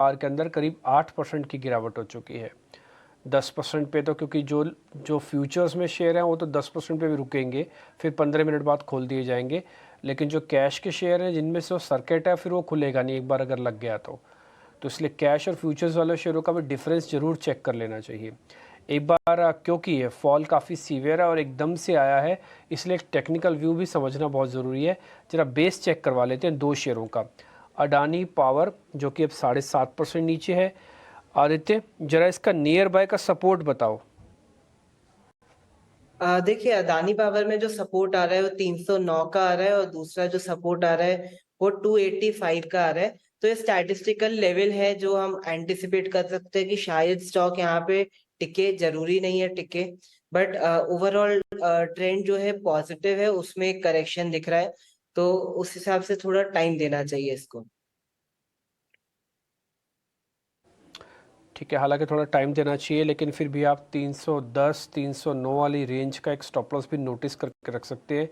बार के अंदर करीब 8% की गिरावट हो चुकी है। 10% पे तो, क्योंकि जो जो फ्यूचर्स में शेयर हैं वो तो 10% पे भी रुकेंगे, फिर 15 मिनट बाद खोल दिए जाएंगे। लेकिन जो कैश के शेयर हैं जिनमें से वो सर्किट है, फिर वो खुलेगा नहीं एक बार अगर लग गया तो इसलिए कैश और फ्यूचर्स वाले शेयरों का भी डिफरेंस ज़रूर चेक कर लेना चाहिए एक बार, क्योंकि ये फॉल काफ़ी सीवियर है और एकदम से आया है, इसलिए एक टेक्निकल व्यू भी समझना बहुत ज़रूरी है। जरा बेस चेक करवा लेते हैं दो शेयरों का। अडानी पावर जो कि अब 7.5% नीचे है। आदित्य, जरा इसका नियर बाय का सपोर्ट बताओ। देखिए, अदानी पावर में जो सपोर्ट आ रहा है वो 309 का आ रहा है, और दूसरा जो सपोर्ट आ रहा है वो 285 का आ रहा है। तो ये स्टैटिस्टिकल लेवल है जो हम एंटिसिपेट कर सकते हैं कि शायद स्टॉक यहाँ पे टिके, जरूरी नहीं है टिके, बट ओवरऑल ट्रेंड जो है पॉजिटिव है, उसमें एक करेक्शन दिख रहा है, तो उस हिसाब से थोड़ा टाइम देना चाहिए इसको। ठीक है, हालांकि थोड़ा टाइम देना चाहिए, लेकिन फिर भी आप 310 309 वाली रेंज का एक स्टॉप लॉस भी नोटिस करके रख सकते हैं।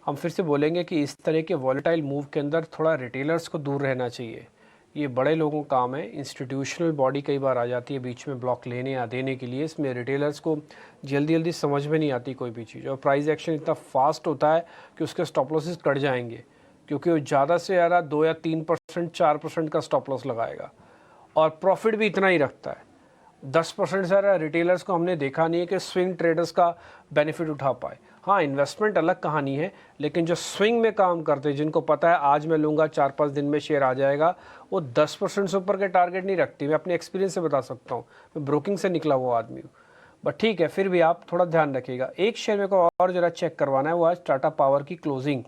हम फिर से बोलेंगे कि इस तरह के वॉलेटाइल मूव के अंदर थोड़ा रिटेलर्स को दूर रहना चाहिए। ये बड़े लोगों का काम है, इंस्टीट्यूशनल बॉडी कई बार आ जाती है बीच में ब्लॉक लेने या देने के लिए। इसमें रिटेलर्स को जल्दी जल्दी समझ में नहीं आती कोई भी चीज़, और प्राइस एक्शन इतना फास्ट होता है कि उसके स्टॉप लॉसेस कट जाएंगे, क्योंकि वो ज़्यादा से ज़्यादा 2 या 3% 4% का स्टॉप लॉस लगाएगा और प्रॉफिट भी इतना ही रखता है। 10% सारा रिटेलर्स को हमने देखा नहीं है कि स्विंग ट्रेडर्स का बेनिफिट उठा पाए। हाँ, इन्वेस्टमेंट अलग कहानी है, लेकिन जो स्विंग में काम करते हैं, जिनको पता है आज मैं लूँगा 4-5 दिन में शेयर आ जाएगा, वो 10% से ऊपर के टारगेट नहीं रखती। मैं अपने एक्सपीरियंस से बता सकता हूँ, मैं ब्रोकिंग से निकला हुआ आदमी हूँ। बट ठीक है, फिर भी आप थोड़ा ध्यान रखिएगा। एक शेयर मेरे को और जरा चेक करवाना है, वो आज टाटा पावर की क्लोजिंग।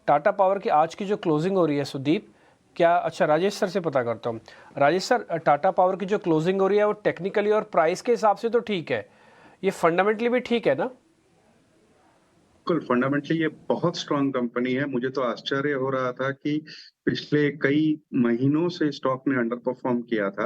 टाटा पावर की आज की जो क्लोजिंग हो रही है सुदीप, क्या, अच्छा राजेश सर से पता करता हूँ। राजेश सर, टाटा पावर की जो क्लोजिंग हो रही है वो टेक्निकली और प्राइस के हिसाब से तो ठीक है, ये फंडामेंटली भी ठीक है ना? बिल्कुल, फंडामेंटली ये बहुत स्ट्रांग कंपनी है। मुझे तो आश्चर्य हो रहा था कि पिछले कई महीनों से स्टॉक ने अंडर परफॉर्म किया था।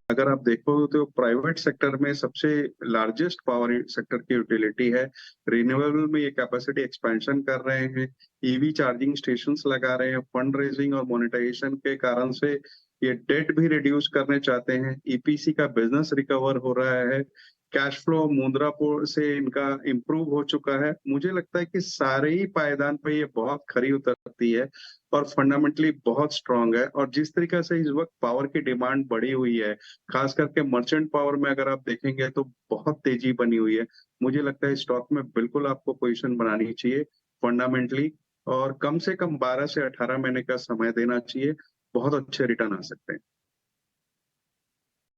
अगर आप देखो तो प्राइवेट सेक्टर में सबसे लार्जेस्ट पावर सेक्टर की यूटिलिटी है। रिन्यूएबल में ये कैपेसिटी एक्सपेंशन कर रहे हैं, ईवी चार्जिंग स्टेशंस लगा रहे हैं, फंड रेजिंग और मोनेटाइजेशन के कारण से ये डेट भी रिड्यूस करने चाहते हैं। ईपीसी का बिजनेस रिकवर हो रहा है, कैश फ्लो मुद्रापुर से इनका इम्प्रूव हो चुका है। मुझे लगता है कि सारे ही पायदान पे ये बहुत खरी उतरती है और फंडामेंटली बहुत स्ट्रांग है। और जिस तरीके से इस वक्त पावर की डिमांड बढ़ी हुई है, खास करके मर्चेंट पावर में अगर आप देखेंगे तो बहुत तेजी बनी हुई है। मुझे लगता है स्टॉक में बिल्कुल आपको पोजीशन बनानी चाहिए फंडामेंटली, और कम से कम 12 से 18 महीने का समय देना चाहिए। बहुत अच्छे रिटर्न आ सकते हैं।